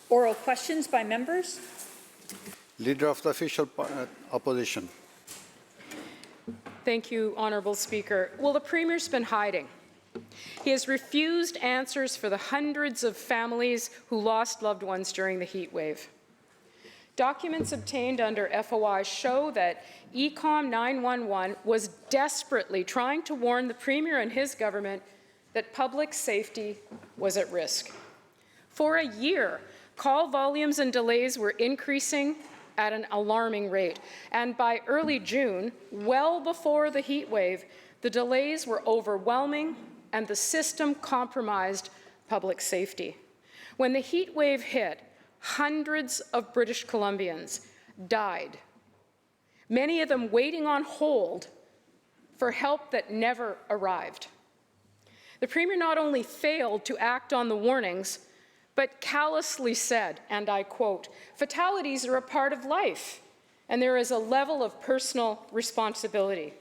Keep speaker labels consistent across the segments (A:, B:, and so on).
A: Oral questions by members.
B: Leader of the Official Opposition.
C: Thank you, Honourable Speaker. Well, the Premier's been hiding. He has refused answers for the hundreds of families who lost loved ones during the heat wave. Documents obtained under FOI show that ECOM 911 was desperately trying to warn the Premier and his government that public safety was at risk. For a year, call volumes and delays were increasing at an alarming rate. And by early June, well before the heat wave, the delays were overwhelming and the system compromised public safety. When the heat wave hit, hundreds of British Columbians died, many of them waiting on hold for help that never arrived. The Premier not only failed to act on the warnings, but callously said, and I quote, "Fatalities are a part of life, and there is a level of personal responsibility."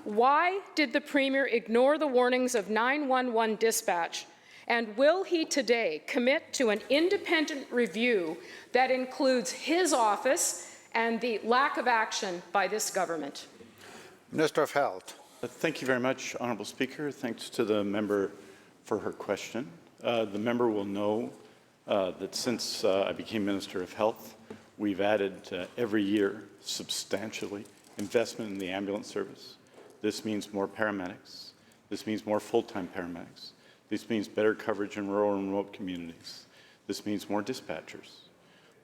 C: Why did the Premier ignore the warnings of 911 dispatch, and will he today commit to an independent review that includes his office and the lack of action by this government?
B: Minister of Health.
D: Thank you very much, Honourable Speaker. Thanks to the member for her question. The member will know that since I became Minister of Health, we've added every year substantially investment in the ambulance service. This means more paramedics. This means more full-time paramedics. This means better coverage in rural and remote communities. This means more dispatchers.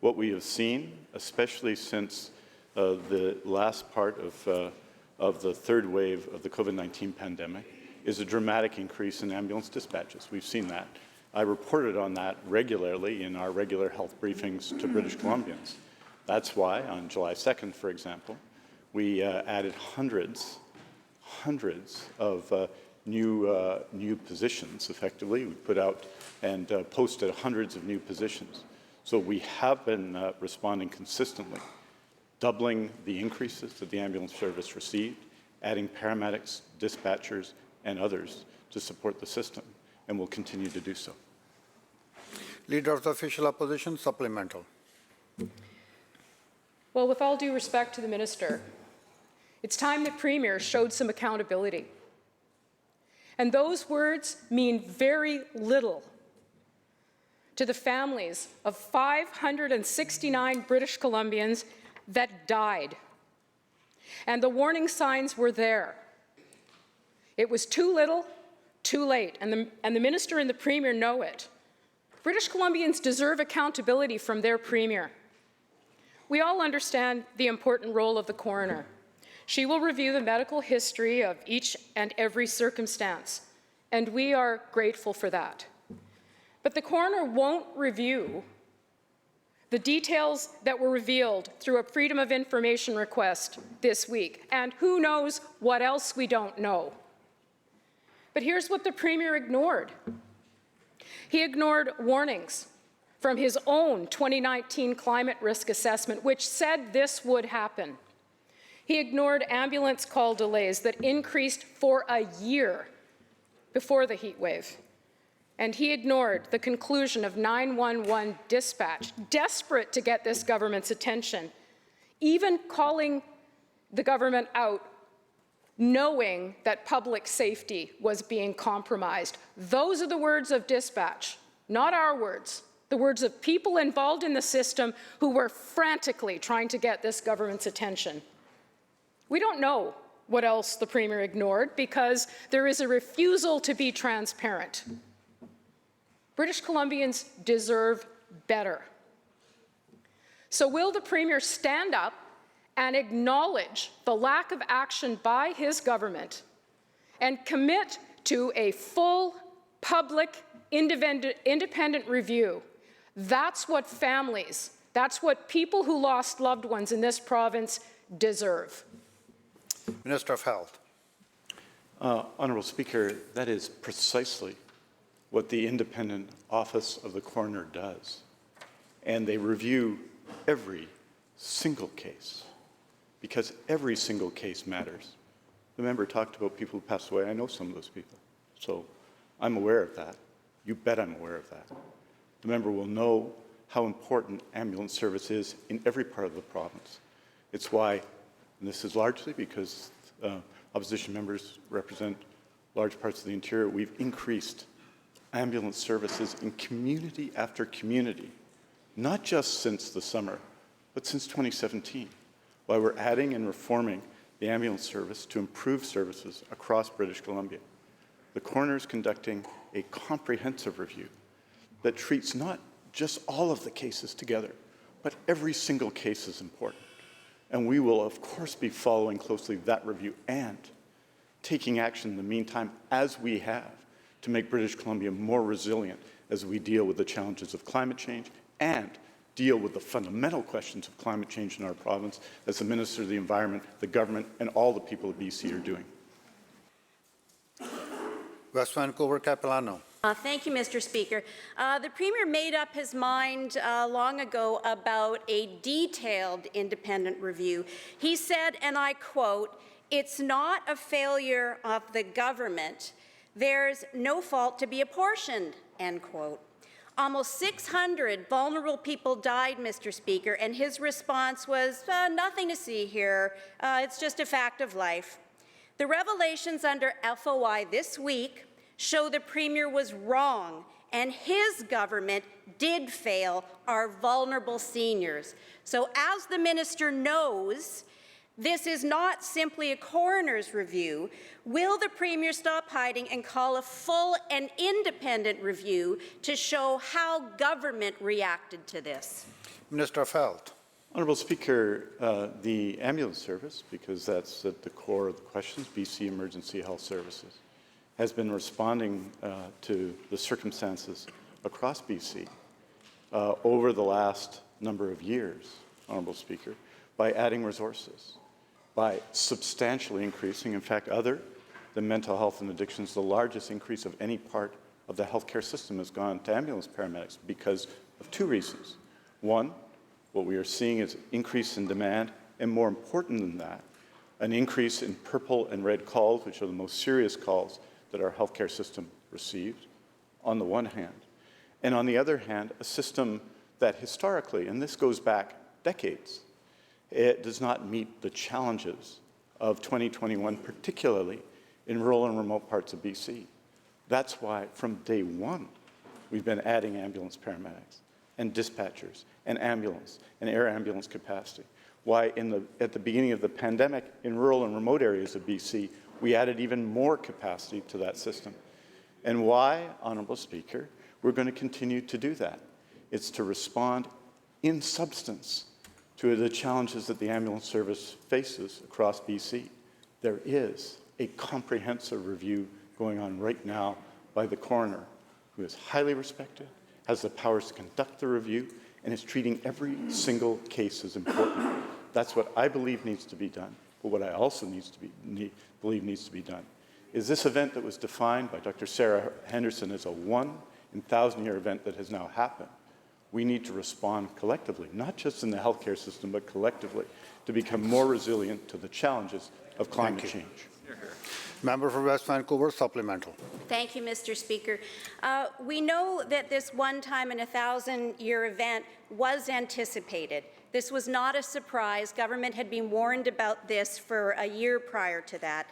D: What we have seen, especially since the last part of the third wave of the COVID-19 pandemic, is a dramatic increase in ambulance dispatches. We've seen that. I reported on that regularly in our regular health briefings to British Columbians. That's why on July 2nd, for example, we added hundreds of new positions, effectively. We put out and posted hundreds of new positions. So we have been responding consistently, doubling the increases that the ambulance service received, adding paramedics, dispatchers, and others to support the system, and will continue to do so.
B: Leader of the Official Opposition, supplemental.
C: Well, with all due respect to the Minister, it's time the Premier showed some accountability. And those words mean very little to the families of 569 British Columbians that died. And the warning signs were there. It was too little, too late, and the Minister and the Premier know it. British Columbians deserve accountability from their Premier. We all understand the important role of the coroner. She will review the medical history of each and every circumstance, and we are grateful for that. But the coroner won't review the details that were revealed through a Freedom of Information request this week, and who knows what else we don't know. But here's what the Premier ignored. He ignored warnings from his own 2019 climate risk assessment, which said this would happen. He ignored ambulance call delays that increased for a year before the heat wave. And he ignored the conclusion of 911 dispatch, desperate to get this government's attention, even calling the government out, knowing that public safety was being compromised. Those are the words of dispatch, not our words, the words of people involved in the system who were frantically trying to get this government's attention. We don't know what else the Premier ignored because there is a refusal to be transparent. British Columbians deserve better. So will the Premier stand up and acknowledge the lack of action by his government and commit to a full, public, independent review? That's what families, that's what people who lost loved ones in this province deserve.
B: Minister of Health.
D: Honourable Speaker, that is precisely what the independent office of the coroner does. And they review every single case, because every single case matters. The member talked about people who passed away. I know some of those people, so I'm aware of that. You bet I'm aware of that. The member will know how important ambulance service is in every part of the province. It's why, and this is largely because opposition members represent large parts of the interior, we've increased ambulance services in community after community, not just since the summer, but since 2017, why we're adding and reforming the ambulance service to improve services across British Columbia. The coroner is conducting a comprehensive review that treats not just all of the cases together, but every single case is important. And we will, of course, be following closely that review and taking action in the meantime, as we have, to make British Columbia more resilient as we deal with the challenges of climate change and deal with the fundamental questions of climate change in our province, as the Minister of the Environment, the government, and all the people of BC are doing.
B: West Vancouver, Capilano.
E: Thank you, Mr. Speaker. The Premier made up his mind long ago about a detailed independent review. He said, and I quote, "It's not a failure of the government. There's no fault to be apportioned," end quote. Almost 600 vulnerable people died, Mr. Speaker, and his response was, nothing to see here. It's just a fact of life. The revelations under FOI this week show the Premier was wrong and his government did fail our vulnerable seniors. So as the Minister knows, this is not simply a coroner's review. Will the Premier stop hiding and call a full and independent review to show how government reacted to this?
B: Minister of Health.
D: Honourable Speaker, the ambulance service, because that's at the core of the questions, BC Emergency Health Services, has been responding to the circumstances across BC over the last number of years, Honourable Speaker, by adding resources, by substantially increasing, in fact, other than mental health and addictions, the largest increase of any part of the healthcare system has gone to ambulance paramedics because of two reasons. One, what we are seeing is increase in demand, and more important than that, an increase in purple and red calls, which are the most serious calls that our healthcare system receives, on the one hand. And on the other hand, a system that historically, and this goes back decades, it does not meet the challenges of 2021, particularly in rural and remote parts of BC. That's why from day one, we've been adding ambulance paramedics and dispatchers and ambulance and air ambulance capacity. Why at the beginning of the pandemic in rural and remote areas of BC, we added even more capacity to that system. And why, Honourable Speaker, we're going to continue to do that. It's to respond in substance to the challenges that the ambulance service faces across BC. There is a comprehensive review going on right now by the coroner, who is highly respected, has the powers to conduct the review, and is treating every single case as important. That's what I believe needs to be done. But what I also believe needs to be done is this event that was defined by Dr. Sarah Henderson as a 1-in-1,000-year event that has now happened. We need to respond collectively, not just in the healthcare system, but collectively, to become more resilient to the challenges of climate change.
B: Member for West Vancouver, supplemental.
E: Thank you, Mr. Speaker. We know that this one-time-in-a-1,000-year event was anticipated. This was not a surprise. Government had been warned about this for a year prior to that.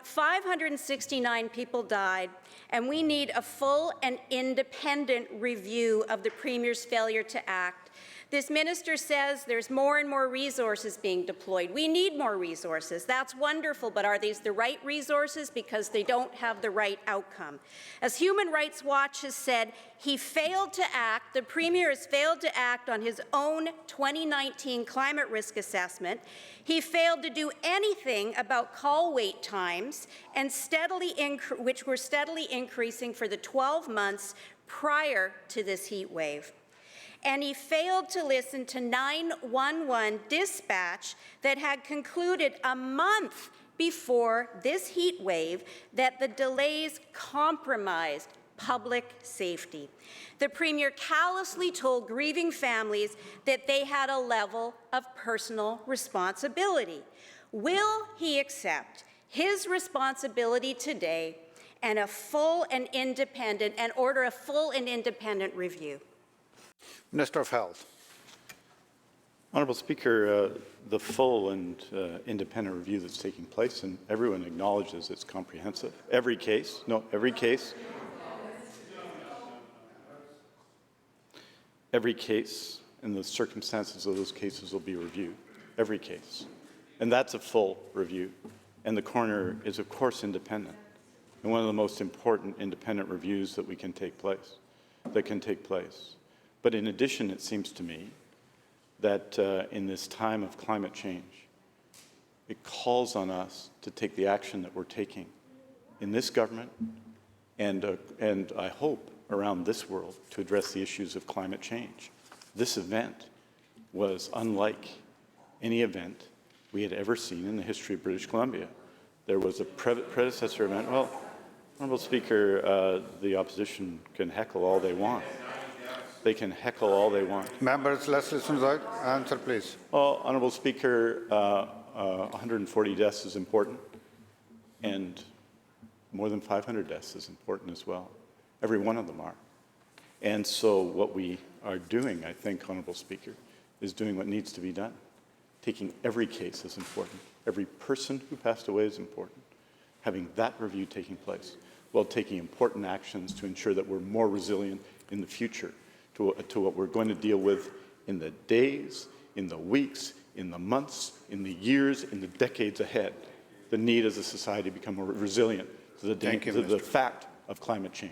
E: 569 people died, and we need a full and independent review of the Premier's failure to act. This minister says there's more and more resources being deployed. We need more resources. That's wonderful, but are these the right resources? Because they don't have the right outcome. As Human Rights Watch has said, he failed to act, the Premier has failed to act on his own 2019 climate risk assessment. He failed to do anything about call wait times, and which were steadily increasing for the 12 months prior to this heat wave. And he failed to listen to 911 dispatch that had concluded a month before this heat wave that the delays compromised public safety. The Premier callously told grieving families that they had a level of personal responsibility. Will he accept his responsibility today and order a full and independent review?
B: Minister of Health.
D: Honourable Speaker, the full and independent review that's taking place, and everyone acknowledges it's comprehensive. Every case and the circumstances of those cases will be reviewed. Every case. And that's a full review. And the coroner is, of course, independent. And one of the most important independent reviews that can take place. But in addition, it seems to me that in this time of climate change, it calls on us to take the action that we're taking in this government and I hope around this world to address the issues of climate change. This event was unlike any event we had ever seen in the history of British Columbia. There was a predecessor event. Well, Honourable Speaker, the opposition can heckle all they want. They can heckle all they want.
B: Members, let's listen to that. Answer, please.
D: Well, Honourable Speaker, 140 deaths is important, and more than 500 deaths is important as well. Every one of them are. And so what we are doing, I think, Honourable Speaker, is doing what needs to be done. Taking every case is important. Every person who passed away is important. Having that review taking place while taking important actions to ensure that we're more resilient in the future to what we're going to deal with in the days, in the weeks, in the months, in the years, in the decades ahead. The need as a society to become more resilient to the fact of climate change.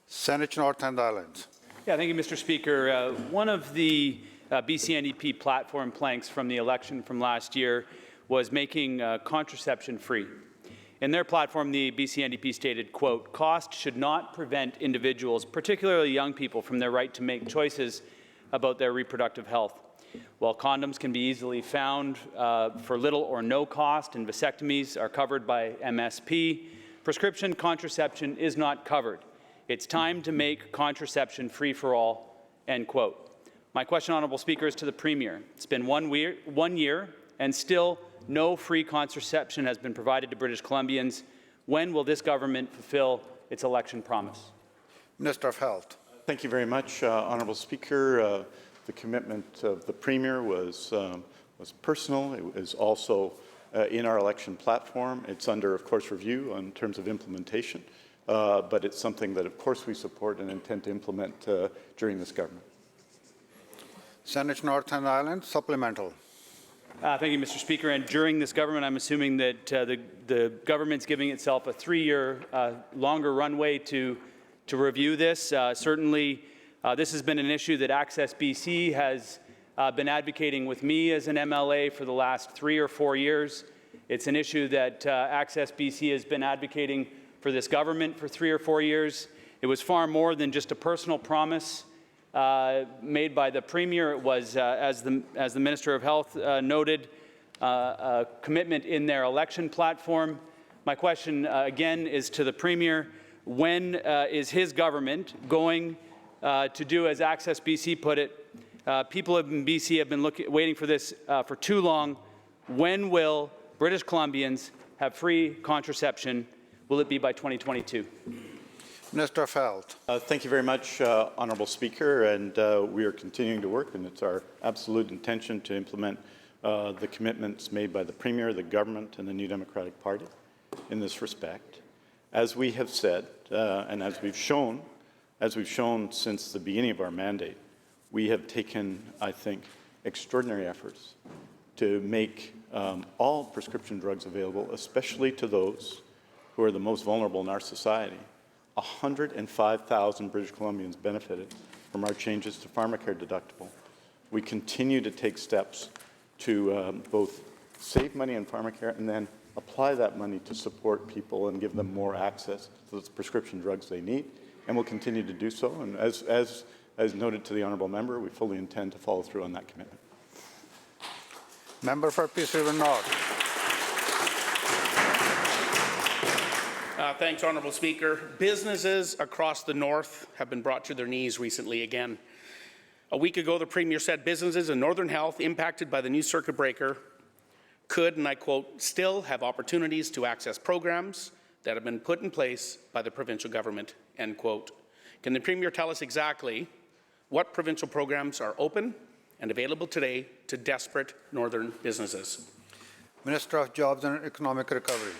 B: Saanich North and Islands.
F: Yeah, thank you, Mr. Speaker. One of the BC NDP platform planks from the election from last year was making contraception free. In their platform, the BC NDP stated, quote, "Cost should not prevent individuals, particularly young people, from their right to make choices about their reproductive health. While condoms can be easily found for little or no cost and vasectomies are covered by MSP, prescription contraception is not covered. It's time to make contraception free for all," end quote. My question, Honourable Speaker, is to the Premier. It's been 1 year and still no free contraception has been provided to British Columbians. When will this government fulfill its election promise?
B: Minister of Health.
D: Thank you very much, Honourable Speaker. The commitment of the Premier was personal. It was also in our election platform. It's under, of course, review in terms of implementation, but it's something that, of course, we support and intend to implement during this government.
B: Saanich North and Islands, supplemental.
F: Thank you, Mr. Speaker. And during this government, I'm assuming that the government's giving itself a 3-year longer runway to review this. Certainly, this has been an issue that Access BC has been advocating with me as an MLA for the last 3 or 4 years. It's an issue that Access BC has been advocating for this government for 3 or 4 years. It was far more than just a personal promise made by the Premier. It was, as the Minister of Health noted, a commitment in their election platform. My question again is to the Premier. When is his government going to do as Access BC put it? People in BC have been waiting for this for too long. When will British Columbians have free contraception? Will it be by 2022?
B: Minister of Health.
D: Thank you very much, Honourable Speaker, and we are continuing to work, and it's our absolute intention to implement the commitments made by the Premier, the government, and the New Democratic Party in this respect. As we have said, and as we've shown since the beginning of our mandate, we have taken, I think, extraordinary efforts to make all prescription drugs available, especially to those who are the most vulnerable in our society. 105,000 British Columbians benefited from our changes to pharmacare deductible. We continue to take steps to both save money on pharmacare and then apply that money to support people and give them more access to the prescription drugs they need, and we'll continue to do so. And as noted to the honourable member, we fully intend to follow through on that commitment.
B: Member for Peace River North.
G: Thanks, Honourable Speaker. Businesses across the North have been brought to their knees recently again. A week ago, the Premier said businesses in Northern Health impacted by the new circuit breaker could, and I quote, still have opportunities to access programs that have been put in place by the provincial government, end quote. Can the Premier tell us exactly what provincial programs are open and available today to desperate northern businesses?
B: Minister of Jobs and Economic Recovery.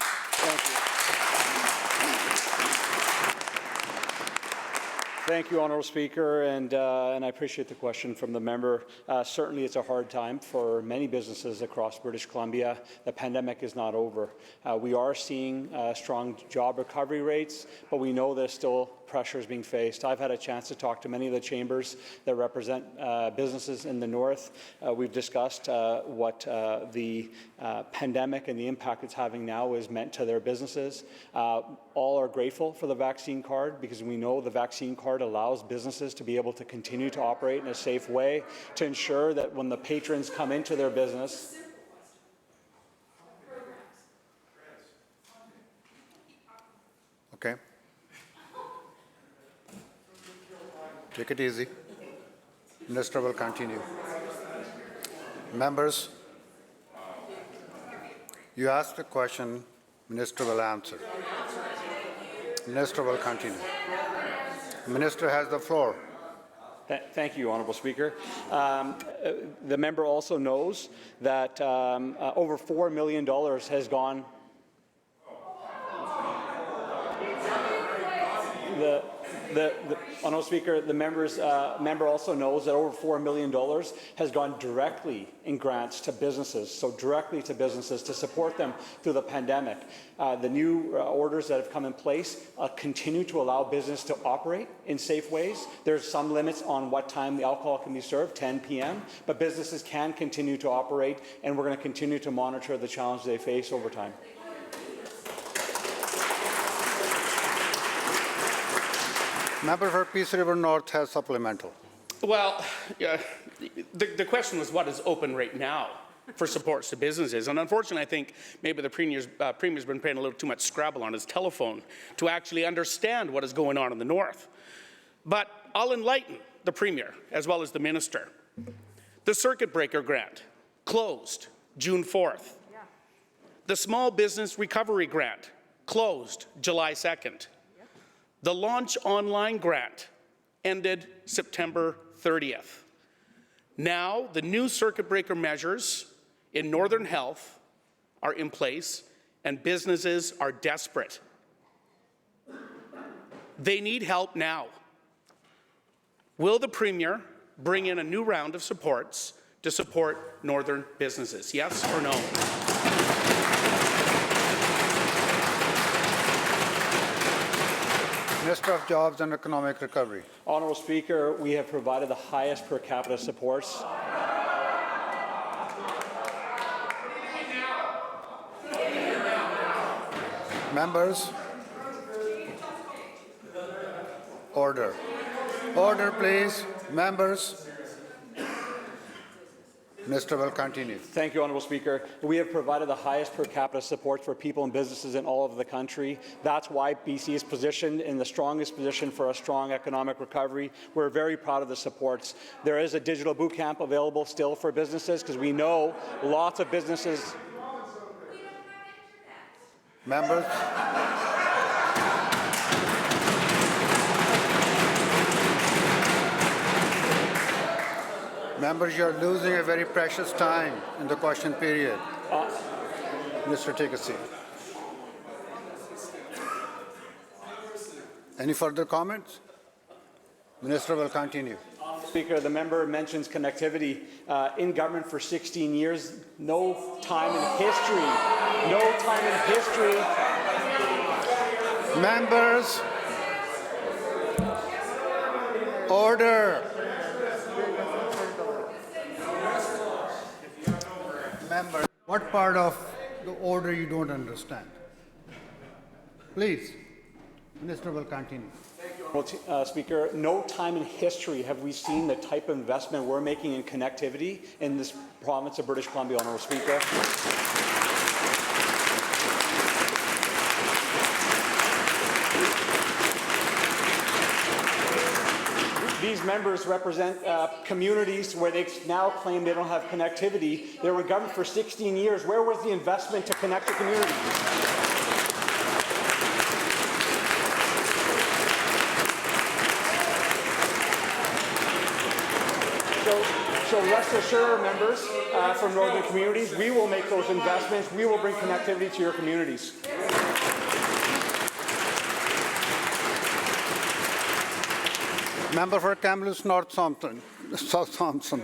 H: Thank you, Honourable Speaker, and I appreciate the question from the member. Certainly, it's a hard time for many businesses across British Columbia. The pandemic is not over. We are seeing strong job recovery rates, but we know there's still pressures being faced. I've had a chance to talk to many of the chambers that represent businesses in the north. We've discussed what the pandemic and the impact it's having now is meant to their businesses. All are grateful for the vaccine card because we know the vaccine card allows businesses to be able to continue to operate in a safe way to ensure that when the patrons come into their business,
B: Okay. Take it easy. Minister will continue. Members, you asked a question, Minister will answer. Minister will continue. Minister has the floor.
H: Thank you, Honourable Speaker. The member also knows that over $4 million has gone. Honourable Speaker, the member also knows that over $4 million has gone directly in grants to businesses, so directly to businesses to support them through the pandemic. The new orders that have come in place continue to allow business to operate in safe ways. There's some limits on what time the alcohol can be served, 10 p.m., but businesses can continue to operate, and we're going to continue to monitor the challenges they face over time.
B: Member for Peace River North has supplemental.
G: Well, the question was what is open right now for supports to businesses. And unfortunately, I think maybe the Premier's been playing a little too much Scrabble on his telephone to actually understand what is going on in the North. But I'll enlighten the Premier as well as the Minister. The Circuit Breaker Grant closed June 4th. Yeah. The Small Business Recovery Grant closed July 2nd. The Launch Online Grant ended September 30th. Now, the new circuit breaker measures in Northern Health are in place, and businesses are desperate. They need help now. Will the Premier bring in a new round of supports to support Northern businesses? Yes or no?
B: Minister of Jobs and Economic Recovery.
H: Honourable Speaker, we have provided the highest per capita supports.
B: Members, order. Order, please. Members. Minister will continue.
H: Thank you, Honourable Speaker. We have provided the highest per capita support for people and businesses in all of the country. That's why BC is positioned in the strongest position for a strong economic recovery. We're very proud of the supports. There is a digital boot camp available still for businesses because we know lots of businesses.
B: Members. Members, you are losing a very precious time in the question period. Minister, take a seat. Any further comments? Minister will continue.
H: Speaker, the member mentions connectivity. In government for 16 years, no time in history.
B: Members, order. Members, what part of the order you don't understand? Please, Minister will continue.
H: Well, Speaker, no time in history have we seen the type of investment we're making in connectivity in this province of British Columbia, Honourable Speaker. These members represent communities where they now claim they don't have connectivity. They were in government for 16 years. Where was the investment to connect the community? So rest assured, members from northern communities, we will make those investments. We will bring connectivity to your communities.
B: Member for Kamloops North Thompson, South Thompson.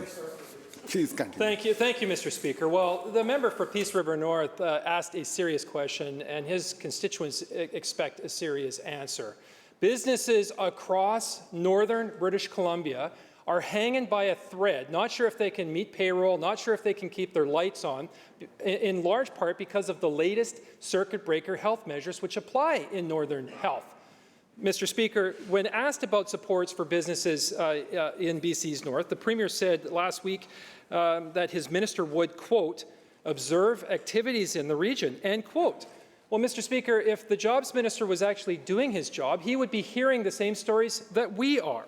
B: Please continue.
I: Thank you, Mr. Speaker. Well, the member for Peace River North asked a serious question, and his constituents expect a serious answer. Businesses across northern British Columbia are hanging by a thread, not sure if they can meet payroll, not sure if they can keep their lights on, in large part because of the latest circuit breaker health measures which apply in Northern Health. Mr. Speaker, when asked about supports for businesses in BC's North, the Premier said last week that his minister would, quote, observe activities in the region, end quote. Well, Mr. Speaker, if the Jobs Minister was actually doing his job, he would be hearing the same stories that we are.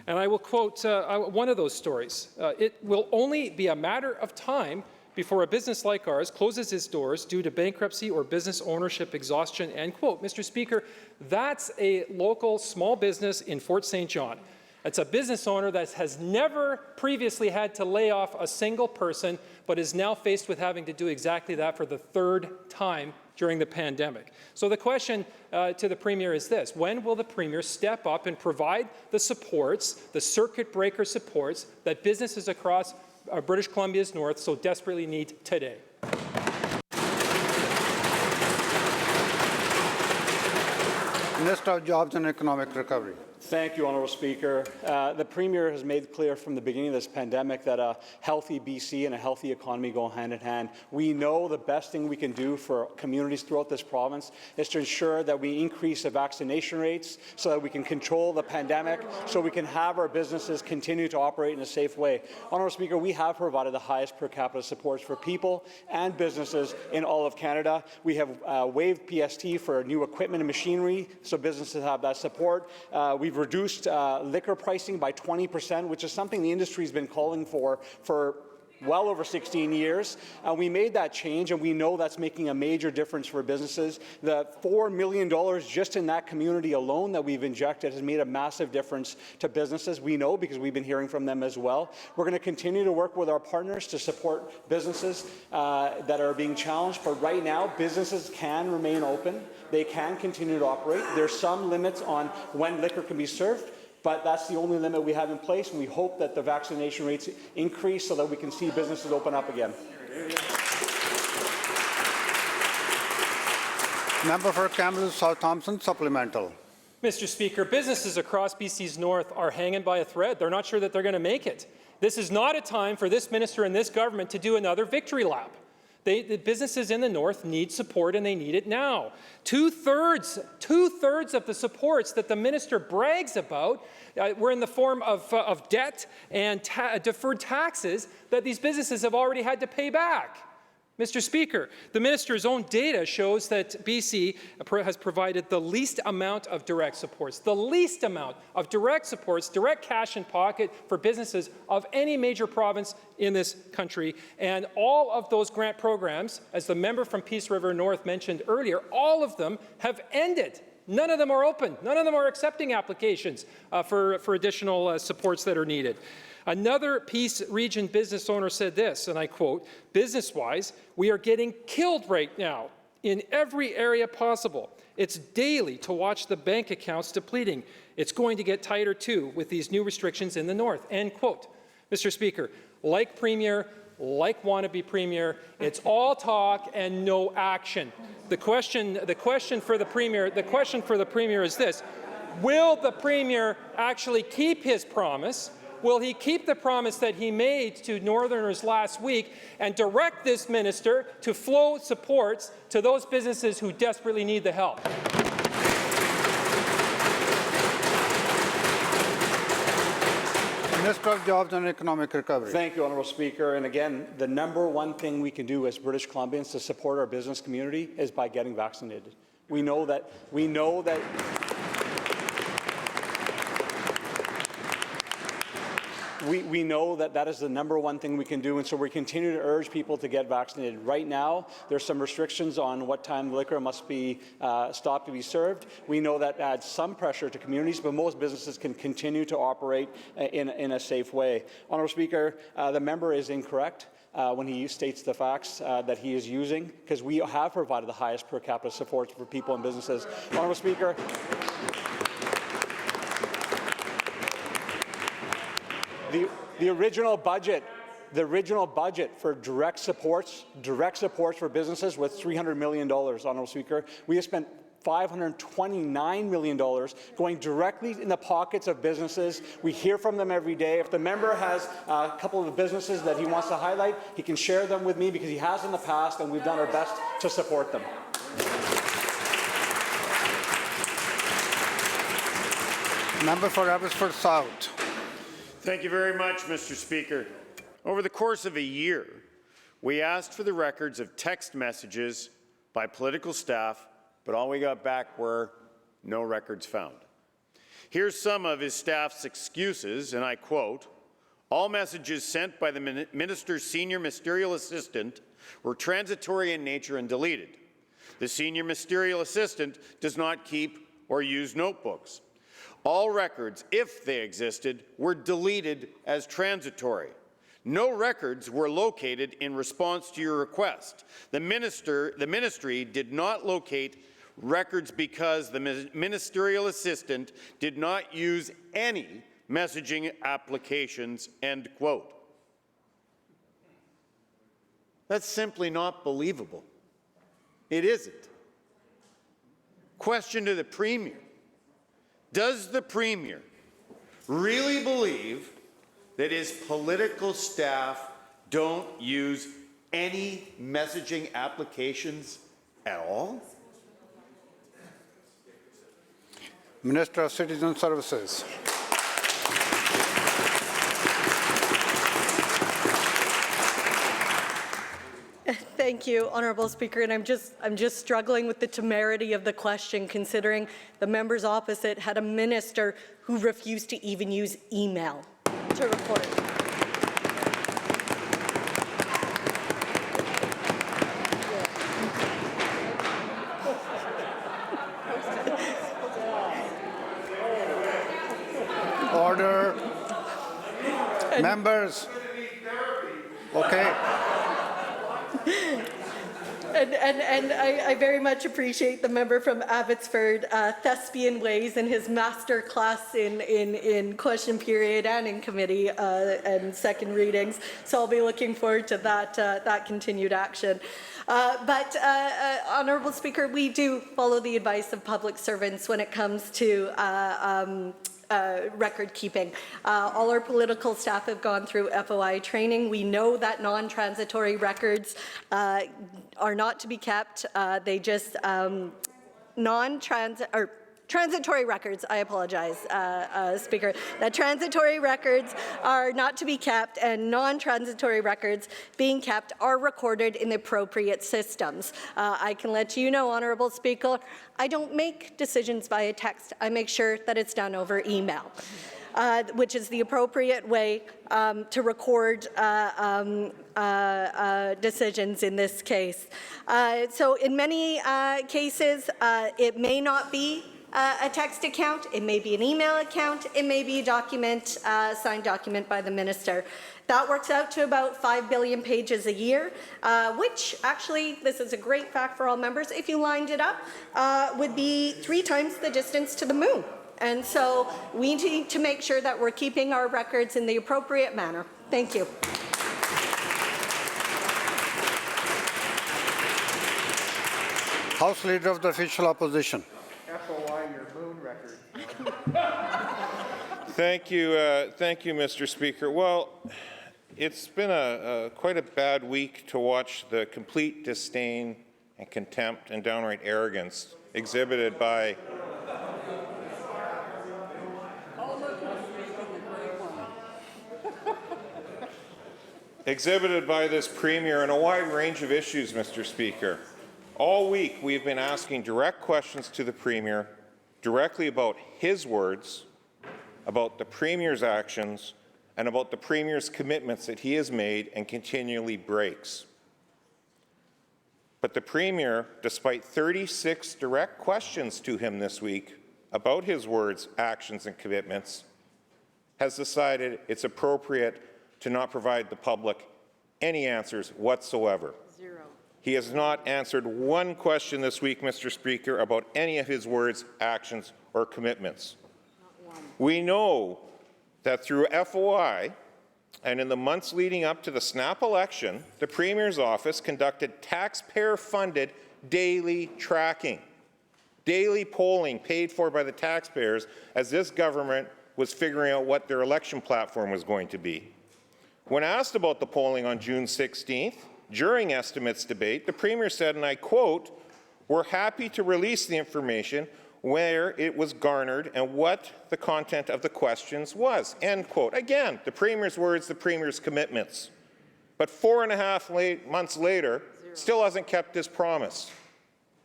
I: And I will quote one of those stories. It will only be a matter of time before a business like ours closes its doors due to bankruptcy or business ownership exhaustion, end quote. Mr. Speaker, that's a local small business in Fort St. John. It's a business owner that has never previously had to lay off a single person, but is now faced with having to do exactly that for the third time during the pandemic. So the question to the Premier is this: when will the Premier step up and provide the supports, the circuit breaker supports, that businesses across British Columbia's north so desperately need today?
B: Minister of Jobs and Economic Recovery.
H: Thank you, Honourable Speaker. The Premier has made clear from the beginning of this pandemic that a healthy BC and a healthy economy go hand in hand. We know the best thing we can do for communities throughout this province is to ensure that we increase the vaccination rates so that we can control the pandemic, so we can have our businesses continue to operate in a safe way. Honourable Speaker, we have provided the highest per capita supports for people and businesses in all of Canada. We have waived PST for new equipment and machinery, so businesses have that support. We've reduced liquor pricing by 20%, which is something the industry has been calling for well over 16 years. We made that change, and we know that's making a major difference for businesses. The $4 million just in that community alone that we've injected has made a massive difference to businesses. We know because we've been hearing from them as well. We're going to continue to work with our partners to support businesses that are being challenged. But right now, businesses can remain open. They can continue to operate. There's some limits on when liquor can be served, but that's the only limit we have in place, and we hope that the vaccination rates increase so that we can see businesses open up again.
B: Member for Kamloops South Thompson, supplemental.
I: Mr. Speaker, businesses across BC's north are hanging by a thread. They're not sure that they're going to make it. This is not a time for this minister and this government to do another victory lap. The businesses in the north need support, and they need it now. Two-thirds of the supports that the minister brags about were in the form of debt and deferred taxes that these businesses have already had to pay back. Mr. Speaker, the minister's own data shows that BC has provided the least amount of direct supports, direct cash in pocket for businesses of any major province in this country. And all of those grant programs, as the member from Peace River North mentioned earlier, all of them have ended. None of them are open. None of them are accepting applications for additional supports that are needed. Another Peace Region business owner said this, and I quote, "Business-wise, we are getting killed right now in every area possible. It's daily to watch the bank accounts depleting. It's going to get tighter too with these new restrictions in the north," end quote. Mr. Speaker, like Premier, like wannabe Premier, it's all talk and no action. The question for the Premier is this: will the Premier actually keep his promise? Will he keep the promise that he made to Northerners last week and direct this minister to flow supports to those businesses who desperately need the help?
B: Minister of Jobs and Economic Recovery.
H: Thank you, Honourable Speaker. And again, the number one thing we can do as British Columbians to support our business community is by getting vaccinated. We know that we know that that is the #1 thing we can do, and so we continue to urge people to get vaccinated. Right now, there's some restrictions on what time liquor must be stopped to be served. We know that adds some pressure to communities, but most businesses can continue to operate in a safe way. Honourable Speaker, the member is incorrect when he states the facts that he is using, because we have provided the highest per capita support for people and businesses. Honourable Speaker, the original budget for direct supports for businesses was $300 million, Honourable Speaker. We have spent $529 million going directly in the pockets of businesses. We hear from them every day. If the member has a couple of businesses that he wants to highlight, he can share them with me, because he has in the past, and we've done our best to support them.
B: Member for Abbotsford South.
J: Thank you very much, Mr. Speaker. Over the course of a year, we asked for the records of text messages by political staff, but all we got back were no records found. Here's some of his staff's excuses, and I quote, "All messages sent by the minister's senior ministerial assistant were transitory in nature and deleted. The senior ministerial assistant does not keep or use notebooks. All records, if they existed, were deleted as transitory. No records were located in response to your request. The ministry did not locate records because the ministerial assistant did not use any messaging applications," end quote. That's simply not believable. It isn't. Question to the Premier. Does the Premier really believe that his political staff don't use any messaging applications at all?
B: Minister of Citizen Services.
K: Thank you, Honourable Speaker. And I'm just struggling with the temerity of the question, considering the members opposite had a minister who refused to even use email to report.
B: Order. Members. Okay.
K: And I very much appreciate the member from Abbotsford thespian ways and his master class in question period and in committee and second readings. So I'll be looking forward to that continued action. But Honourable Speaker, we do follow the advice of public servants when it comes to record keeping. All our political staff have gone through FOI training. We know that non-transitory records are not to be kept. They just transitory records, I apologize, Speaker, that transitory records are not to be kept, and non-transitory records being kept are recorded in the appropriate systems. I can let you know, Honourable Speaker, I don't make decisions via text. I make sure that it's done over email. Which is the appropriate way to record decisions in this case. So in many cases, it may not be a text account, it may be an email account, it may be a document, signed document by the minister. That works out to about 5 billion pages a year, which actually, this is a great fact for all members, if you lined it up, would be 3 times the distance to the moon. And so we need to make sure that we're keeping our records in the appropriate manner. Thank you.
B: House Leader of the Official Opposition.
L: FOI your moon record. Thank you, Mr. Speaker. Well, it's been quite a bad week to watch the complete disdain and contempt and downright arrogance exhibited by this Premier on a wide range of issues, Mr. Speaker. All week, we've been asking direct questions to the Premier directly about his words, about the Premier's actions, and about the Premier's commitments that he has made and continually breaks. But the Premier, despite 36 direct questions to him this week about his words, actions, and commitments, has decided it's appropriate to not provide the public any answers whatsoever.
E: Zero.
L: He has not answered one question this week, Mr. Speaker, about any of his words, actions, or commitments. We know that through FOI and in the months leading up to the snap election, the Premier's office conducted taxpayer-funded daily tracking, daily polling paid for by the taxpayers as this government was figuring out what their election platform was going to be. When asked about the polling on June 16th, during estimates debate, the Premier said, and I quote, "We're happy to release the information where it was garnered and what the content of the questions was," end quote. Again, the Premier's words, the Premier's commitments. But 4.5 months later, still hasn't kept his promise.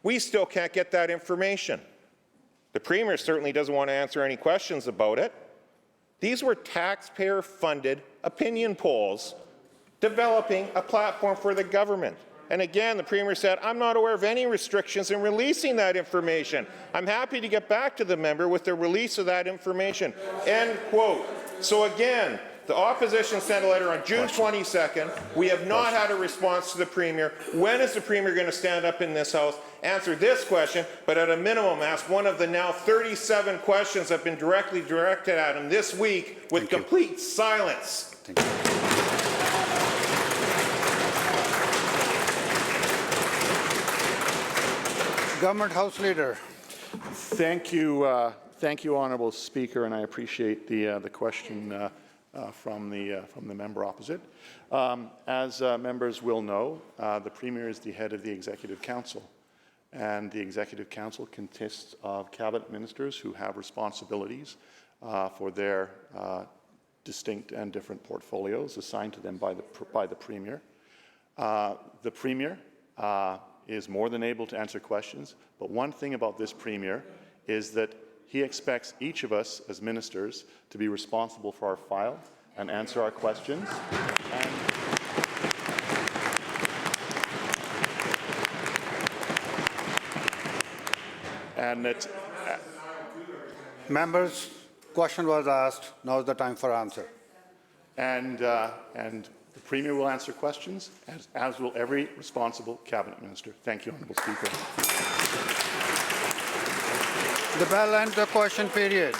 L: We still can't get that information. The Premier certainly doesn't want to answer any questions about it. These were taxpayer-funded opinion polls developing a platform for the government. And again, the Premier said, "I'm not aware of any restrictions in releasing that information. I'm happy to get back to the member with the release of that information," end quote. So again, the opposition sent a letter on June 22nd. We have not had a response to the Premier. When is the Premier going to stand up in this House, answer this question, but at a minimum ask one of the now 37 questions that have been directly directed at him this week with complete silence?
B: Thank you. Government House Leader.
D: Thank you, Honourable Speaker, and I appreciate the question from the member opposite. As members will know, the Premier is the head of the Executive Council, and the Executive Council consists of cabinet ministers who have responsibilities for their distinct and different portfolios assigned to them by the Premier. The Premier is more than able to answer questions, but one thing about this Premier is that he expects each of us as ministers to be responsible for our file and answer our questions. And that
B: Members, question was asked. Now is the time for answer.
D: and the Premier will answer questions, as will every responsible cabinet minister. Thank you, Honourable Speaker.
B: The bell ends the question period.